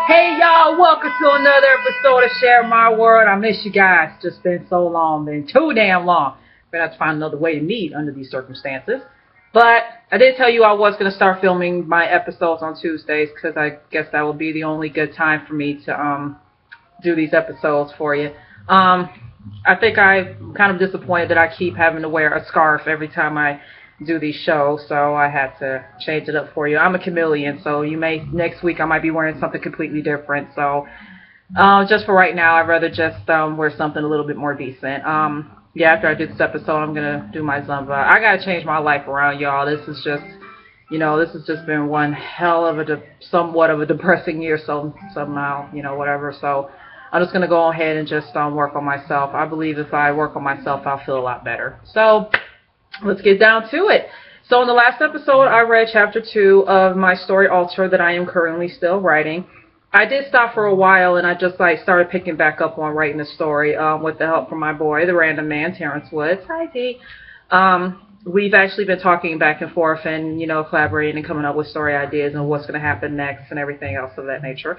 Hey y'all, welcome to another episode of Share My World. I miss you guys. Just been so long, been too damn long. Gonna have to find another way to meet under these circumstances. But I did tell you I was gonna start filming my episodes on Tuesdays because I guess that will be the only good time for me to do these episodes for you. I think I'm kind of disappointed that I keep having to wear a scarf every time I do these shows, so I had to change it up for you. I'm a chameleon, so next week I might be wearing something completely different. So just for right now, I'd rather just wear something a little bit more decent. Yeah, after I do this episode, I'm gonna do my Zumba. I gotta change my life around, y'all. This is just, this has just been one hell of somewhat of a depressing year. So somehow, whatever. So I'm just gonna go ahead and just work on myself. I believe if I work on myself, I'll feel a lot better. So let's get down to it. So in the last episode, I read chapter 2 of my story Alter that I am currently still writing. I did stop for a while, and I just started picking back up on writing the story with the help from my boy, the random man, Terrence Woods. Hi, T. We've actually been talking back and forth and, collaborating and coming up with story ideas and what's going to happen next and everything else of that nature.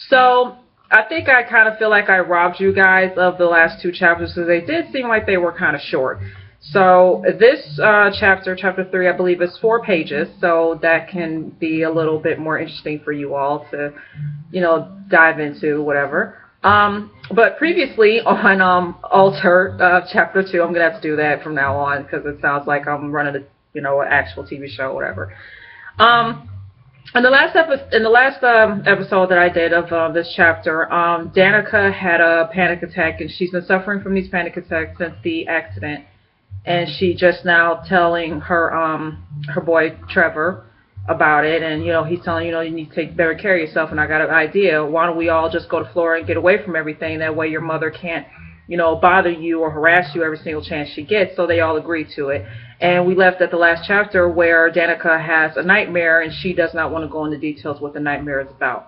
So I think I kind of feel like I robbed you guys of the last 2 chapters because they did seem like they were kind of short. So this chapter 3, I believe is 4 pages, so that can be a little bit more interesting for you all to, dive into, whatever. But previously on Alter chapter 2, I'm going to have to do that from now on because it sounds like I'm running an actual TV show, whatever. In the last episode that I did of this chapter, Danica had a panic attack, and she's been suffering from these panic attacks since the accident. And she just now telling her boy Trevor about it, and he's telling you need to take better care of yourself. And I got an idea. Why don't we all just go to Florida and get away from everything? That way your mother can't bother you or harass you every single chance she gets. So they all agreed to it. And we left at the last chapter where Danica has a nightmare, and she does not want to go into details what the nightmare is about.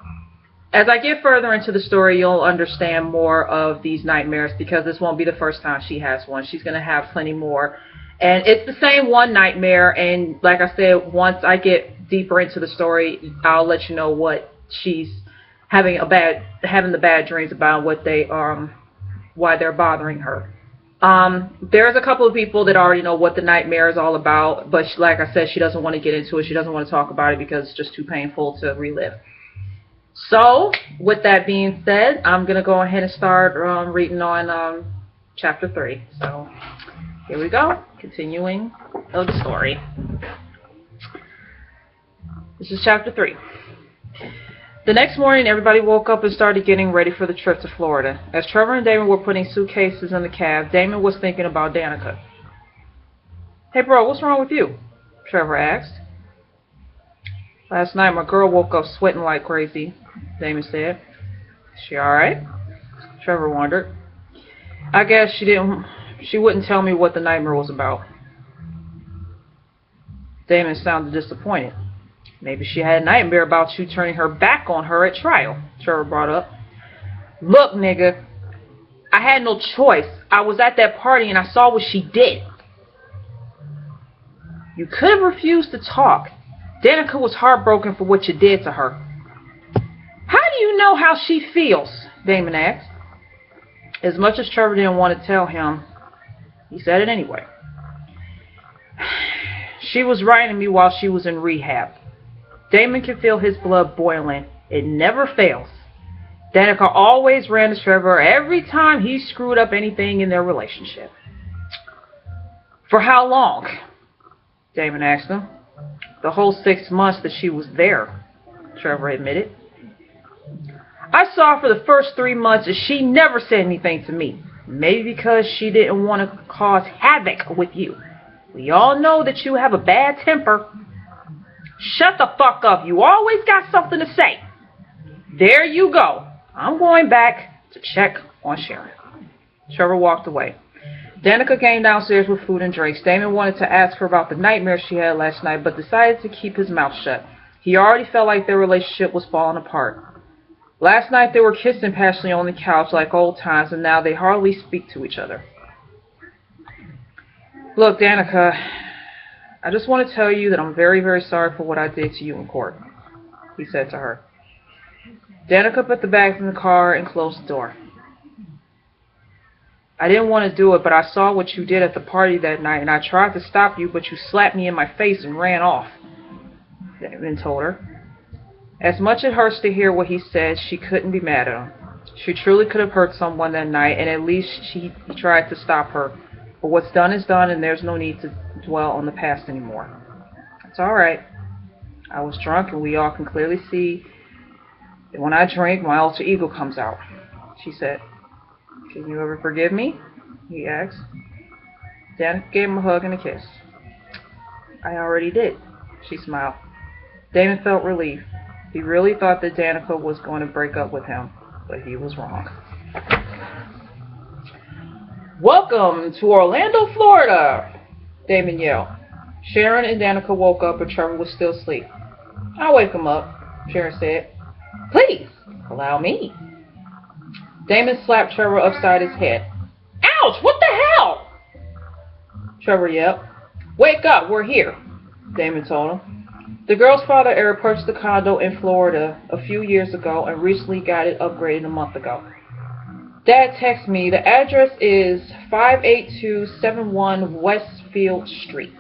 As I get further into the story, you'll understand more of these nightmares because this won't be the first time she has one. She's going to have plenty more. And it's the same one nightmare. And like I said, once I get deeper into the story, I'll let you know what she's having the bad dreams about, what they why they're bothering her. There's a couple of people that already know what the nightmare is all about, but like I said, she doesn't want to get into it. She doesn't want to talk about it because it's just too painful to relive. So, with that being said, I'm going to go ahead and start reading on chapter 3. So, here we go. Continuing of the story. This is chapter 3. The next morning, everybody woke up and started getting ready for the trip to Florida. As Trevor and Damon were putting suitcases in the cab, Damon was thinking about Danica. Hey, bro, what's wrong with you? Trevor asked. Last night, my girl woke up sweating like crazy, Damon said. She alright? Trevor wondered. I guess she wouldn't tell me what the nightmare was about. Damon sounded disappointed. Maybe she had a nightmare about you turning her back on her at trial, Trevor brought up. Look, nigga, I had no choice. I was at that party and I saw what she did. You could have refused to talk. Danica was heartbroken for what you did to her. How do you know how she feels? Damon asked. As much as Trevor didn't want to tell him, he said it anyway. She was writing me while she was in rehab. Damon could feel his blood boiling. It never fails. Danica always ran to Trevor every time he screwed up anything in their relationship. For how long? Damon asked him. The whole 6 months that she was there, Trevor admitted. I saw her for the first 3 months and she never said anything to me. Maybe because she didn't want to cause havoc with you. We all know that you have a bad temper. Shut the fuck up. You always got something to say. There you go. I'm going back to check on Sharon. Trevor walked away. Danica came downstairs with food and drinks. Damon wanted to ask her about the nightmare she had last night, but decided to keep his mouth shut. He already felt like their relationship was falling apart. Last night they were kissing passionately on the couch like old times, and now they hardly speak to each other. Look, Danica, I just want to tell you that I'm very, very sorry for what I did to you in court, he said to her. Danica put the bags in the car and closed the door. I didn't want to do it, but I saw what you did at the party that night, and I tried to stop you, but you slapped me in my face and ran off, Damon told her. As much it hurts to hear what he said, she couldn't be mad at him. She truly could have hurt someone that night, and at least he tried to stop her. But what's done is done, and there's no need to dwell on the past anymore. It's all right. I was drunk, and we all can clearly see that when I drink, my alter ego comes out, she said. Can you ever forgive me? He asked. Danica gave him a hug and a kiss. I already did, she smiled. Damon felt relief. He really thought that Danica was going to break up with him, but he was wrong. Welcome to Orlando, Florida, Damon yelled. Sharon and Danica woke up, but Trevor was still asleep. I'll wake him up, Sharon said. Please, allow me. Damon slapped Trevor upside his head. Ouch! What the hell? Trevor yelled. Wake up, we're here, Damon told him. The girl's father, Eric, purchased a condo in Florida a few years ago and recently got it upgraded a month ago. Dad texted me. The address is 58271 Westfield Street,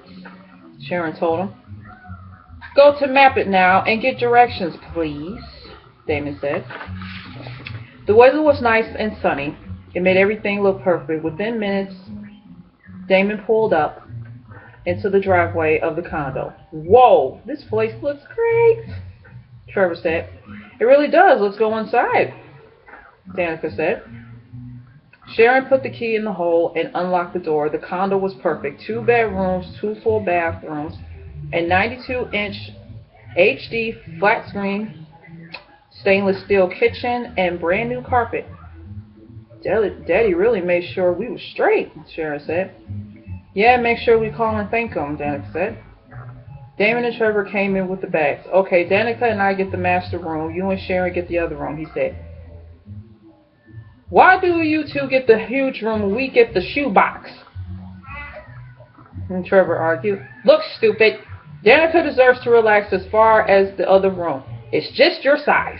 Sharon told him. Go to Map It now and get directions, please, Damon said. The weather was nice and sunny. It made everything look perfect. Within minutes, Damon pulled up into the driveway of the condo. Whoa, this place looks great, Trevor said. It really does. Let's go inside, Danica said. Sharon put the key in the hole and unlocked the door. The condo was perfect. 2 bedrooms, 2 full bathrooms, a 92-inch HD flat screen stainless steel kitchen, and brand new carpet. Daddy really made sure we were straight, Sharon said. Yeah, make sure we call and thank him, Danica said. Damon and Trevor came in with the bags. Okay, Danica and I get the master room. You and Sharon get the other room, he said. Why do you two get the huge room and we get the shoebox? And Trevor argued. Look, stupid. Danica deserves to relax as far as the other room. It's just your size.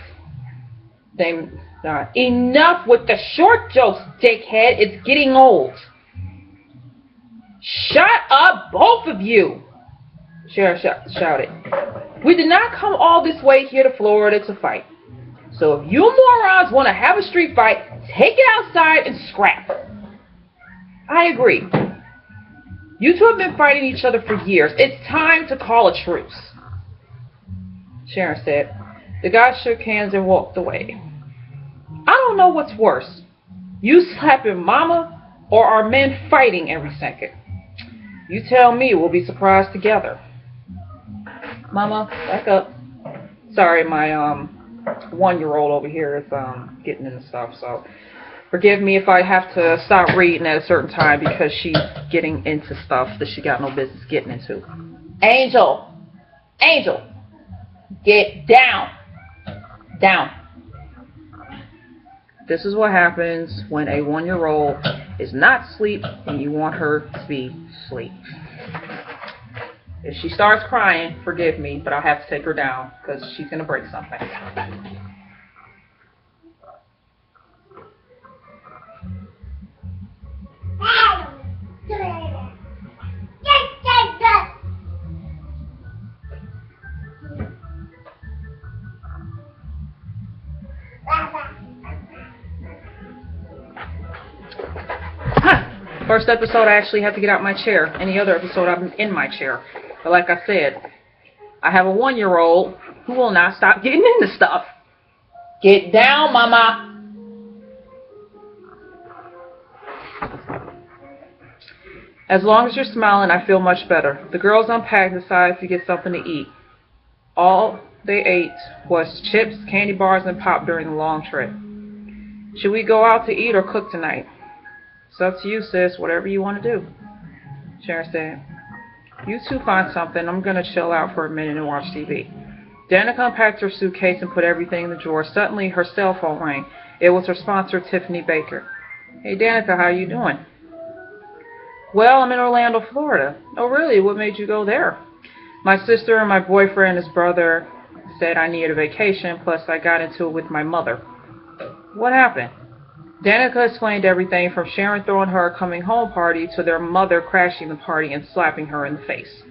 Damon, enough with the short jokes, dickhead. It's getting old. Shut up, both of you, Sharon shouted. We did not come all this way here to Florida to fight. So if you morons want to have a street fight, take it outside and scrap. I agree. You two have been fighting each other for years. It's time to call a truce, Sharon said. The guy shook hands and walked away. I don't know what's worse, you slapping Mama or our men fighting every second. You tell me, we'll be surprised together. Mama, back up. Sorry, my 1-year-old over here is getting into stuff, so forgive me if I have to stop reading at a certain time because she's getting into stuff that she got no business getting into. Angel, get down. Down. This is what happens when a 1-year-old is not asleep and you want her to be asleep. If she starts crying, forgive me, but I'll have to take her down because she's going to break something. First episode, I actually have to get out my chair. Any other episode, I'm in my chair. But like I said, I have a 1-year-old who will not stop getting into stuff. Get down, Mama. As long as you're smiling, I feel much better. The girls unpacked and decided to get something to eat. All they ate was chips, candy bars, and pop during the long trip. Should we go out to eat or cook tonight? It's up to you, sis. Whatever you want to do, Sharon said. You two find something. I'm going to chill out for a minute and watch TV. Danica unpacked her suitcase and put everything in the drawer. Suddenly, her cell phone rang. It was her sponsor, Tiffany Baker. Hey, Danica, how you doing? Well, I'm in Orlando, Florida. Oh, really? What made you go there? My sister and my boyfriend and his brother said I needed a vacation, plus I got into it with my mother. What happened? Danica explained everything from Sharon throwing her a coming home party to their mother crashing the party and slapping her in the face.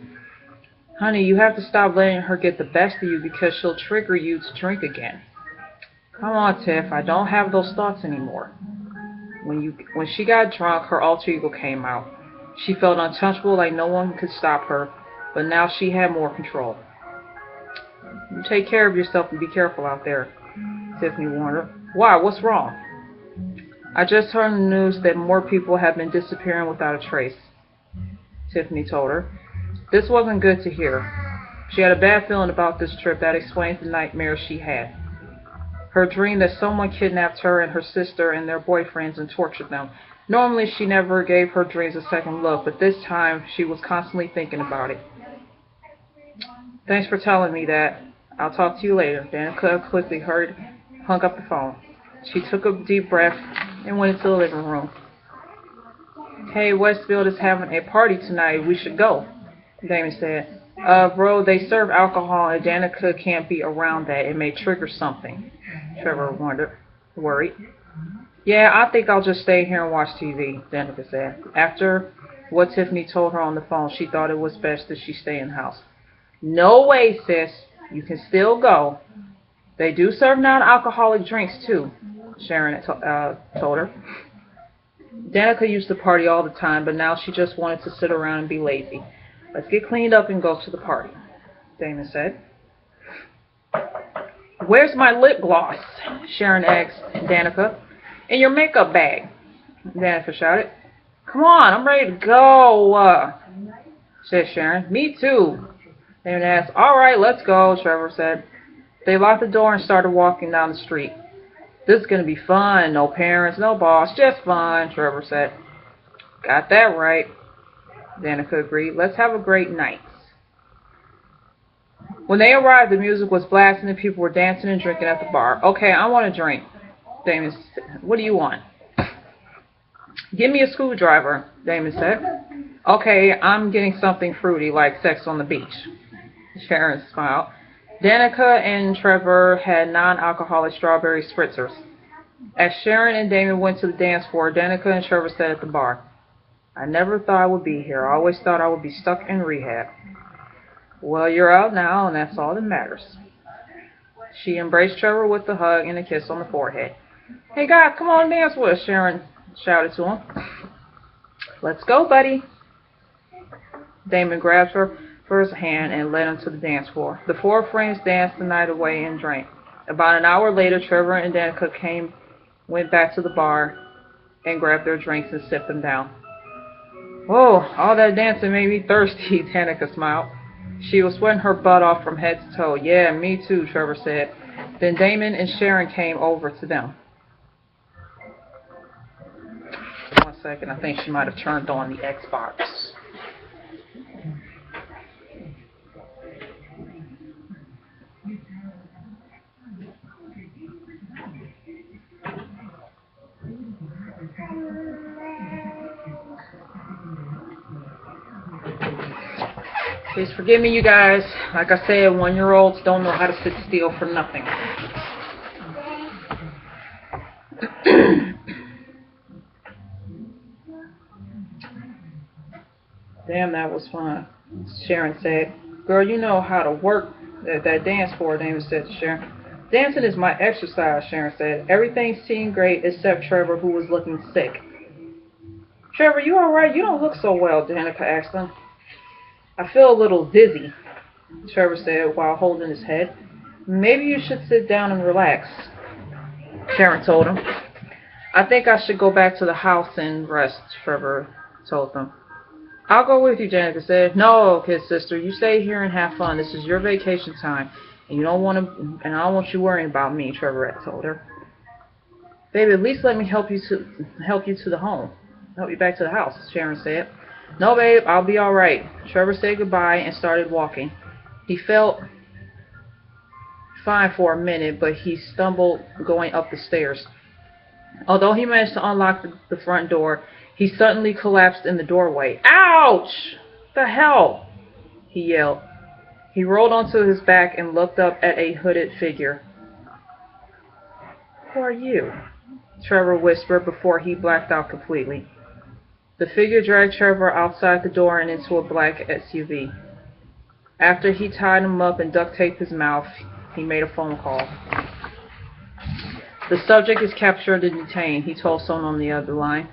Honey, you have to stop letting her get the best of you because she'll trigger you to drink again. Come on, Tiff, I don't have those thoughts anymore. When she got drunk, her alter ego came out. She felt untouchable, like no one could stop her, but now she had more control. You take care of yourself and be careful out there, Tiffany warned her. Why? What's wrong? I just heard on the news that more people have been disappearing without a trace, Tiffany told her. This wasn't good to hear. She had a bad feeling about this trip that explains the nightmare she had. Her dream that someone kidnapped her and her sister and their boyfriends and tortured them. Normally she never gave her dreams a second look, but this time she was constantly thinking about it. Thanks for telling me that. I'll talk to you later. Danica quickly hung up the phone. She took a deep breath and went into the living room. Hey, Westfield is having a party tonight. We should go, Damon said. Bro, they serve alcohol and Danica can't be around that. It may trigger something, Trevor worried. Yeah, I think I'll just stay here and watch TV, Danica said. After what Tiffany told her on the phone, she thought it was best that she stay in the house. No way, sis. You can still go. They do serve non-alcoholic drinks, too, Sharon told her. Danica used to party all the time, but now she just wanted to sit around and be lazy. Let's get cleaned up and go to the party, Damon said. Where's my lip gloss? Sharon asked Danica. In your makeup bag, Danica shouted. Come on, I'm ready to go, said Sharon. Me too, Damon asked. All right, let's go, Trevor said. They locked the door and started walking down the street. This is going to be fun. No parents, no boss, just fun, Trevor said. Got that right, Danica agreed. Let's have a great night. When they arrived, the music was blasting and people were dancing and drinking at the bar. Okay, I want a drink, Damon said. What do you want? Give me a screwdriver, Damon said. Okay, I'm getting something fruity like Sex on the Beach, Sharon smiled. Danica and Trevor had non-alcoholic strawberry spritzers. As Sharon and Damon went to the dance floor, Danica and Trevor sat at the bar. I never thought I would be here. I always thought I would be stuck in rehab. Well, you're out now, and that's all that matters. She embraced Trevor with a hug and a kiss on the forehead. Hey, guys, come on and dance with us, Sharon shouted to him. Let's go, buddy. Damon grabbed her for his hand and led him to the dance floor. The four friends danced the night away and drank. About an hour later, Trevor and Danica went back to the bar and grabbed their drinks and sipped them down. Whoa, all that dancing made me thirsty, Danica smiled. She was sweating her butt off from head to toe. Yeah, me too, Trevor said. Then Damon and Sharon came over to them. 1 second, I think she might have turned on the Xbox. Please forgive me, you guys. Like I said, 1-year-olds don't know how to sit still for nothing. Damn, that was fun, Sharon said. Girl, you know how to work that dance floor, Damon said to Sharon. Dancing is my exercise, Sharon said. Everything seemed great except Trevor, who was looking sick. Trevor, you all right? You don't look so well, Danica asked him. I feel a little dizzy, Trevor said while holding his head. Maybe you should sit down and relax, Sharon told him. I think I should go back to the house and rest, Trevor told them. I'll go with you, Danica said. No, kid sister, you stay here and have fun. This is your vacation time, and I don't want you worrying about me, Trevor told her. Baby, at least let me help you to the home. Help you back to the house, Sharon said. No, babe, I'll be all right. Trevor said goodbye and started walking. He felt fine for a minute, but he stumbled going up the stairs. Although he managed to unlock the front door, he suddenly collapsed in the doorway. Ouch! The hell! He yelled. He rolled onto his back and looked up at a hooded figure. "Who are you?" Trevor whispered before he blacked out completely. The figure dragged Trevor outside the door and into a black SUV. After he tied him up and duct taped his mouth, he made a phone call. "The subject is captured and detained," he told someone on the other line.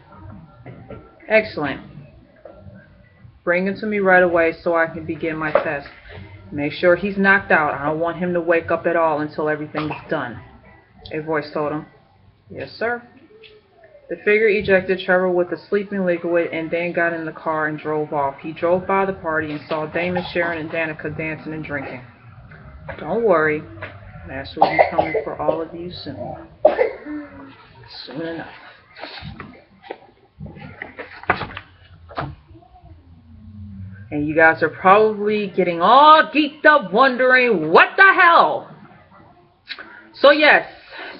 "Excellent. Bring him to me right away so I can begin my test. Make sure he's knocked out. I don't want him to wake up at all until everything is done," a voice told him. "Yes, sir." The figure ejected Trevor with the sleeping liquid and then got in the car and drove off. He drove by the party and saw Damon, Sharon, and Danica dancing and drinking. "Don't worry. Master will be coming for all of you soon. Soon enough." And you guys are probably getting all geeked up wondering, what the hell? So yes,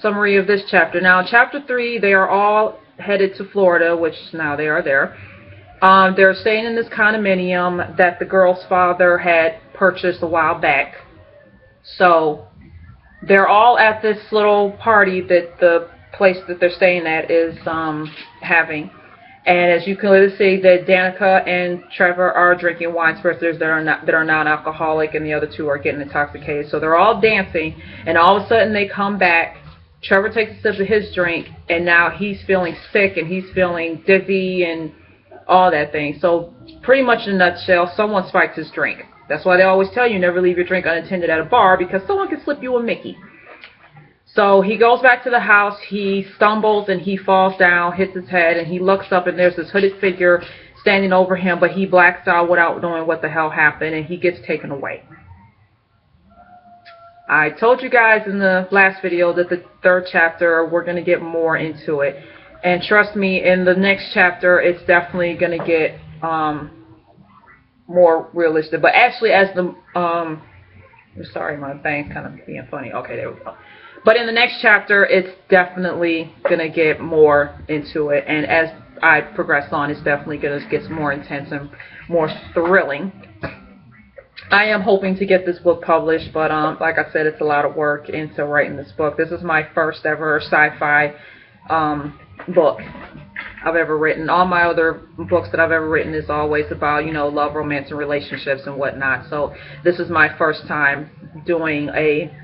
summary of this chapter. Now, chapter 3, they are all headed to Florida, which now they are there. They're staying in this condominium that the girl's father had purchased a while back. So they're all at this little party that the place that they're staying at is having. And as you can clearly see, that Danica and Trevor are drinking wine spirits that are non-alcoholic, and the other two are getting intoxicated. So they're all dancing, and all of a sudden they come back. Trevor takes a sip of his drink, and now he's feeling sick, and he's feeling dizzy, and all that thing. So pretty much in a nutshell, someone spiked his drink. That's why they always tell you never leave your drink unattended at a bar, because someone can slip you a Mickey. So he goes back to the house, he stumbles and he falls down, hits his head, and he looks up and there's this hooded figure standing over him, but he blacks out without knowing what the hell happened, and he gets taken away. I told you guys in the last video that the third chapter, we're going to get more into it. And trust me, in the next chapter, it's definitely going to get more realistic. But actually, as the... sorry, my thing's kind of being funny. Okay, there we go. But in the next chapter, it's definitely going to get more into it. And as I progress on, it's definitely going to get more intense and more thrilling. I am hoping to get this book published, but like I said, it's a lot of work into writing this book. This is my first ever sci-fi book I've ever written. All my other books that I've ever written is always about, you know, love, romance, and relationships and whatnot. So this is my first time doing a,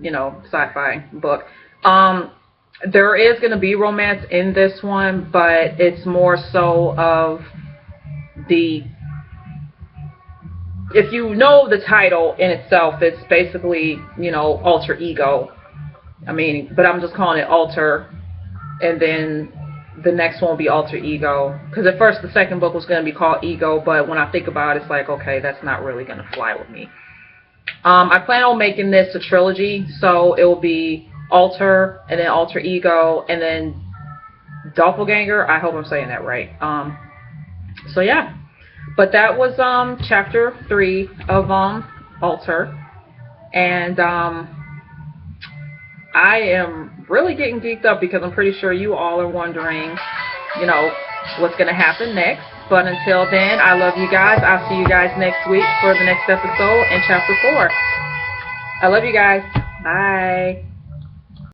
you know, sci-fi book. There is going to be romance in this one, but it's more so of the... If you know the title in itself, it's basically, you know, alter ego. I mean, but I'm just calling it alter, and then the next one will be alter ego. Because at first the second book was going to be called Ego, but when I think about it, it's like, okay, that's not really going to fly with me. I plan on making this a trilogy, so it will be alter, and then alter ego, and then doppelganger. I hope I'm saying that right. So yeah. But that was chapter 3 of Alter, and I am really getting geeked up because I'm pretty sure you all are wondering, you know, what's going to happen next. But until then, I love you guys. I'll see you guys next week for the next episode in chapter 4. I love you guys. Bye.